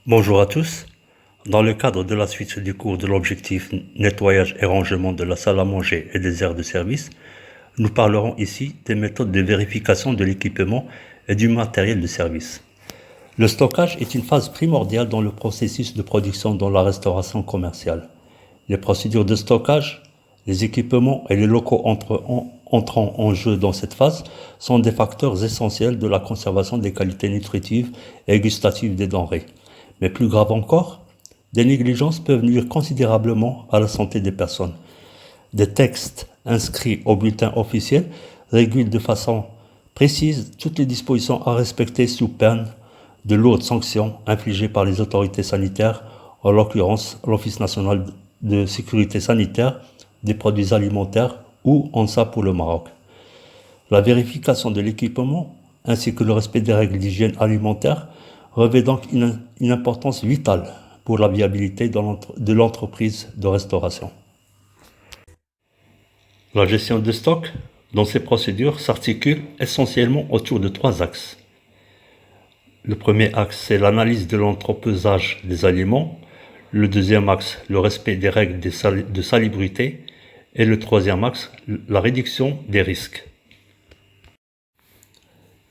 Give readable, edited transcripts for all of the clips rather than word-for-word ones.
Bonjour à tous. Dans le cadre de la suite du cours de l'objectif nettoyage et rangement de la salle à manger et des aires de service, nous parlerons ici des méthodes de vérification de l'équipement et du matériel de service. Le stockage est une phase primordiale dans le processus de production dans la restauration commerciale. Les procédures de stockage, les équipements et les locaux entrant en jeu dans cette phase sont des facteurs essentiels de la conservation des qualités nutritives et gustatives des denrées. Mais plus grave encore, des négligences peuvent nuire considérablement à la santé des personnes. Des textes inscrits au bulletin officiel régulent de façon précise toutes les dispositions à respecter sous peine de lourdes sanctions infligées par les autorités sanitaires, en l'occurrence l'Office national de sécurité sanitaire des produits alimentaires ou ANSA pour le Maroc. La vérification de l'équipement ainsi que le respect des règles d'hygiène alimentaire revêt donc une importance vitale pour la viabilité de l'entreprise de restauration. La gestion de stock, dans ces procédures, s'articule essentiellement autour de trois axes. Le premier axe, c'est l'analyse de l'entrepesage des aliments. Le deuxième axe, le respect des règles de salubrité. Et le troisième axe, la réduction des risques.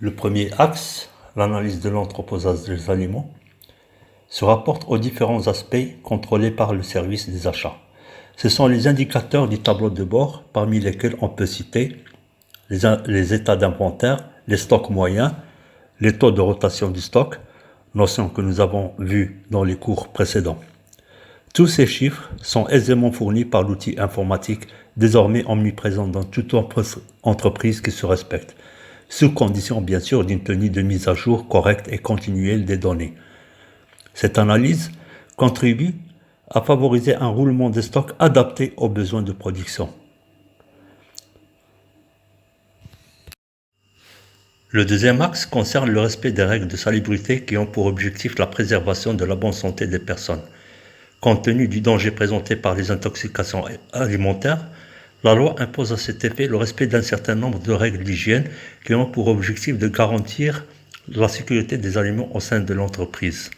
Le premier axe, l'analyse de l'entreposage des aliments, se rapporte aux différents aspects contrôlés par le service des achats. Ce sont les indicateurs du tableau de bord, parmi lesquels on peut citer les états d'inventaire, les stocks moyens, les taux de rotation du stock, notion que nous avons vue dans les cours précédents. Tous ces chiffres sont aisément fournis par l'outil informatique désormais omniprésent dans toute entreprise qui se respecte, sous condition bien sûr d'une tenue de mise à jour correcte et continuelle des données. Cette analyse contribue à favoriser un roulement de stock adapté aux besoins de production. Le deuxième axe concerne le respect des règles de salubrité qui ont pour objectif la préservation de la bonne santé des personnes. Compte tenu du danger présenté par les intoxications alimentaires, la loi impose à cet effet le respect d'un certain nombre de règles d'hygiène qui ont pour objectif de garantir la sécurité des aliments au sein de l'entreprise.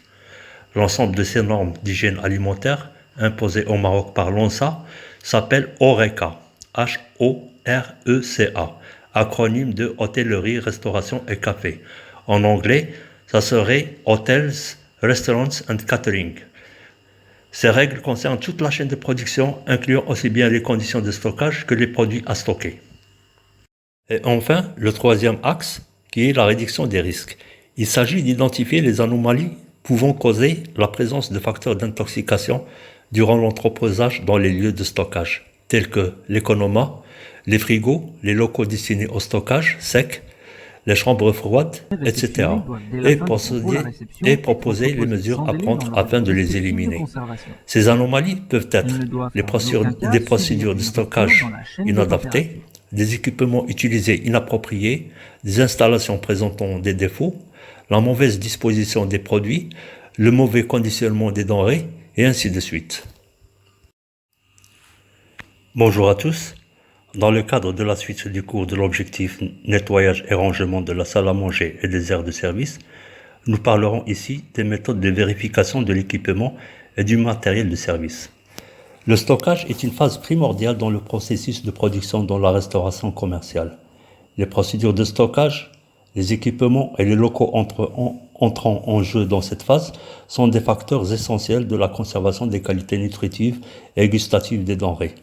L'ensemble de ces normes d'hygiène alimentaire imposées au Maroc par l'ONSA s'appelle HORECA, H-O-R-E-C-A, acronyme de Hôtellerie, Restauration et Café. En anglais, ça serait Hotels, Restaurants and Catering. Ces règles concernent toute la chaîne de production, incluant aussi bien les conditions de stockage que les produits à stocker. Et enfin, le troisième axe, qui est la réduction des risques. Il s'agit d'identifier les anomalies pouvant causer la présence de facteurs d'intoxication durant l'entreposage dans les lieux de stockage, tels que l'économat, les frigos, les locaux destinés au stockage sec, les chambres froides, etc. et proposer les mesures à prendre afin de les éliminer. Ces anomalies peuvent être des procédures de stockage inadaptées, des équipements utilisés inappropriés, des installations présentant des défauts, la mauvaise disposition des produits, le mauvais conditionnement des denrées, et ainsi de suite. Bonjour à tous. Dans le cadre de la suite du cours de l'objectif nettoyage et rangement de la salle à manger et des aires de service, nous parlerons ici des méthodes de vérification de l'équipement et du matériel de service. Le stockage est une phase primordiale dans le processus de production dans la restauration commerciale. Les procédures de stockage, les équipements et les locaux entrant en jeu dans cette phase sont des facteurs essentiels de la conservation des qualités nutritives et gustatives des denrées.